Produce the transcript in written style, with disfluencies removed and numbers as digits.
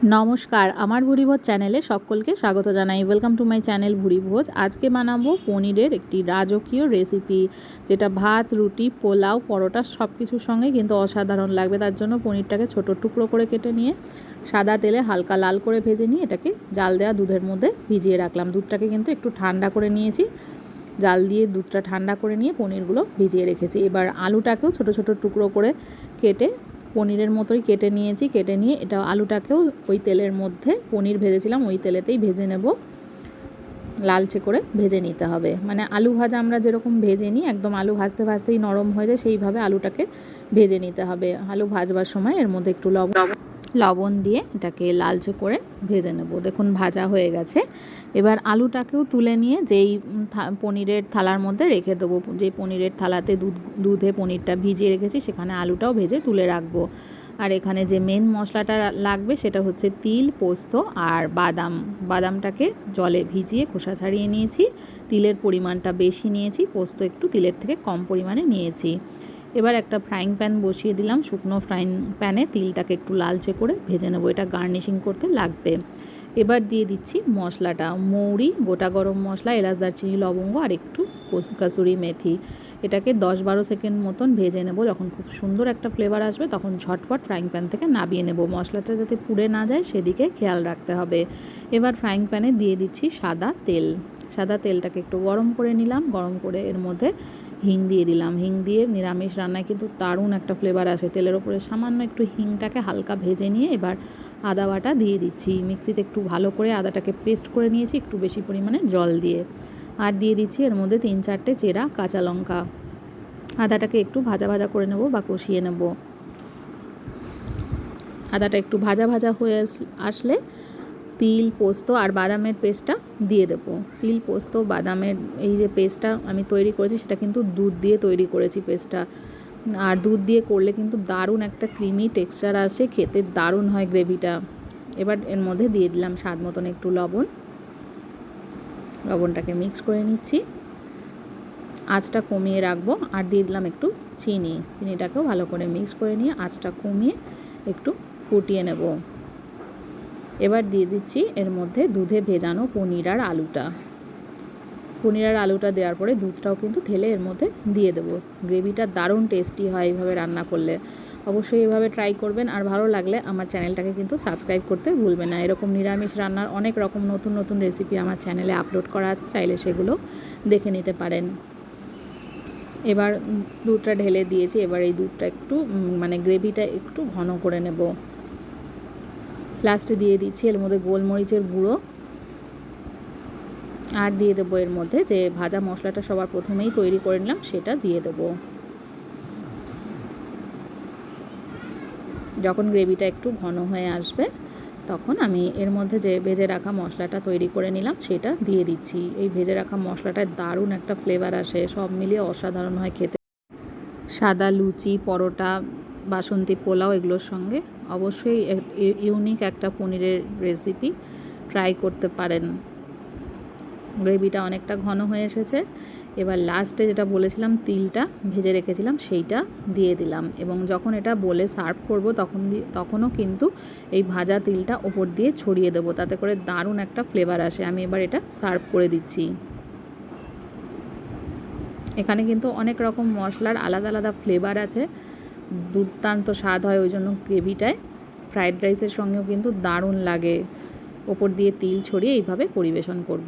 নমস্কার, আমার ভুরিভোজ চ্যানেলে সকলকে স্বাগত জানাই। Welcome to my channel Bhurivoj. আজকে বানাবো পনিরের একটি রাজকীয় রেসিপি, যেটা ভাত, রুটি, পোলাও, পরোটা সব কিছুর সঙ্গে কিন্তু অসাধারণ লাগবে। তার জন্য পনিরটাকে ছোট টুকরো করে কেটে নিয়ে সাদা তেলে হালকা লাল করে ভেজে নিয়ে এটাকে জাল দেওয়া দুধের মধ্যে ভিজিয়ে রাখলাম। দুধটাকে কিন্তু একটু ঠান্ডা করে নিয়েছি, জাল দিয়ে দুধটা ঠান্ডা করে নিয়ে পনিরগুলো ভিজিয়ে রেখেছি। এবার আলুটাকেও ছোট ছোট টুকরো করে কেটে পনিরের মতোই কেটে নিয়েছি। কেটে নিয়ে এটা আলুটাকেও ওই তেলের মধ্যে, পনির ভেজেছিলাম ওই তেলেতেই ভেজে নেব। লালচে করে ভেজে নিতে হবে, মানে আলু ভাজা আমরা যেরকম ভেজে নিই, একদম আলু ভাজতে ভাজতেই নরম হয়ে যায়, সেইভাবে আলুটাকে ভেজে নিতে হবে। আলু ভাজবার সময় এর মধ্যে একটু লবণ দিয়ে এটাকে লালচে করে ভেজে নেব। দেখুন ভাজা হয়ে গেছে। এবার আলুটাকেও তুলে নিয়ে যেই পনিরের থালার মধ্যে রেখে দেবো, যেই পনিরের থালাতে দুধে পনিরটা ভিজিয়ে রেখেছি সেখানে আলুটাও ভেজে তুলে রাখবো। আর এখানে যে মেন মশলাটা লাগবে সেটা হচ্ছে তিল, পোস্ত আর বাদামটাকে জলে ভিজিয়ে খোসা ছাড়িয়ে নিয়েছি। তিলের পরিমাণটা বেশি নিয়েছি, পোস্ত একটু তিলের থেকে কম পরিমাণে নিয়েছি। এবার একটা ফ্রাইং প্যান বসিয়ে দিলাম। শুকনো ফ্রাইং প্যানে তিলটাকে একটু লালচে করে ভেজে নেবো, এটা গার্নিশিং করতে লাগবে। এবার দিয়ে দিচ্ছি মশলাটা, মৌরি, গোটা গরম মশলা, এলাচ, দারচিনি, লবঙ্গ আর একটু কাসুরি মেথি। এটাকে 10-12 সেকেন্ড মতন ভেজে নেব। যখন খুব সুন্দর একটা ফ্লেভার আসবে তখন ঝটপট ফ্রাইং প্যান থেকে নামিয়ে নেব। মশলাটা যাতে পুড়ে না যায় সেদিকে খেয়াল রাখতে হবে। এবার ফ্রাইং প্যানে দিয়ে দিচ্ছি সাদা তেলটাকে একটু গরম করে নিলাম। গরম করে এর মধ্যে হিং দিয়ে দিলাম। হিং দিয়ে নিরামিষ রান্নায় কিন্তু দারুণ একটা ফ্লেভার আসে। তেলের ওপরে সামান্য একটু হিংটাকে হালকা ভেজে নিয়ে এবার আদা বাটা দিয়ে দিচ্ছি। মিক্সিতে একটু ভালো করে আদাটাকে পেস্ট করে নিয়েছি, একটু বেশি পরিমাণে জল দিয়ে। আর দিয়ে দিচ্ছি এর মধ্যে 3-4টে চেরা কাঁচা লঙ্কা। আদাটাকে একটু ভাজা ভাজা করে নেব বা কষিয়ে নেব। আদাটা একটু ভাজা ভাজা হয়ে আসলে তিল, পোস্ত আর বাদামের পেস্টটা দিয়ে দেবো। তিল, পোস্ত, বাদামের এই যে পেস্টটা আমি তৈরি করেছি সেটা কিন্তু দুধ দিয়ে তৈরি করেছি পেস্টটা। আর দুধ দিয়ে করলে কিন্তু দারুণ একটা ক্রিমি টেক্সচার আসে, খেতে দারুণ হয় গ্রেভিটা। এবার এর মধ্যে দিয়ে দিলাম স্বাদ মতন একটু লবণটাকে মিক্স করে নিচ্ছি। আঁচটা কমিয়ে রাখবো। আর দিয়ে দিলাম একটু চিনিটাকেও ভালো করে মিক্স করে নিয়ে আঁচটা কমিয়ে একটু ফুটিয়ে নেব। এবার দিয়ে দিচ্ছি এর মধ্যে দুধে ভেজানো পনির আর আলুটা দেওয়ার পরে দুধটাও কিন্তু ঢেলে এর মধ্যে দিয়ে দেবো। গ্রেভিটা দারুণ টেস্টি হয় এইভাবে রান্না করলে। অবশ্যই এভাবে ট্রাই করবেন। আর ভালো লাগলে আমার চ্যানেলটাকে কিন্তু সাবস্ক্রাইব করতে ভুলবেন না। এরকম নিরামিষ রান্নার অনেক রকম নতুন নতুন রেসিপি আমার চ্যানেলে আপলোড করা আছে, চাইলে সেগুলো দেখে নিতে পারেন। এবার দুধটা ঢেলে দিয়েছি। এবার এই দুধটা একটু গ্রেভিটা একটু ঘন করে নেব। লাস্টে দিয়ে দিচ্ছি এর মধ্যে গোলমরিচের গুঁড়ো। আর দিয়ে দেবো এর মধ্যে যে ভাজা মশলাটা সবার প্রথমেই তৈরি করে নিলাম সেটা দিয়ে দেবো। যখন গ্রেভিটা একটু ঘন হয়ে আসবে তখন আমি এর মধ্যে যে ভেজে রাখা মশলাটা তৈরি করে নিলাম সেটা দিয়ে দিচ্ছি। এই ভেজে রাখা মশলাটায় দারুণ একটা ফ্লেভার আসে, সব মিলিয়ে অসাধারণ হয় খেতে। সাদা লুচি, পরোটা, বাসন্তী পোলাও এগুলোর সঙ্গে অবশ্যই ইউনিক একটা পনিরের রেসিপি ট্রাই করতে পারেন। গ্রেভিটা অনেকটা ঘন হয়ে এসেছে। এবার লাস্টে যেটা বলেছিলাম তিলটা ভেজে রেখেছিলাম সেইটা দিয়ে দিলাম। এবং যখন এটা বলে সার্ভ করব তখনও কিন্তু এই ভাজা তিলটা ওপর দিয়ে ছড়িয়ে দেবো, তাতে করে দারুণ একটা ফ্লেভার আসে। আমি এবার এটা সার্ভ করে দিচ্ছি। এখানে কিন্তু অনেক রকম মশলার আলাদা আলাদা ফ্লেভার আছে, দুর্দান্ত স্বাদ হয় ওই জন্য গ্রেভিটায়। ফ্রায়েড রাইসের সঙ্গেও কিন্তু দারুণ লাগে। ওপর দিয়ে তিল ছড়িয়ে এইভাবে পরিবেশন করব।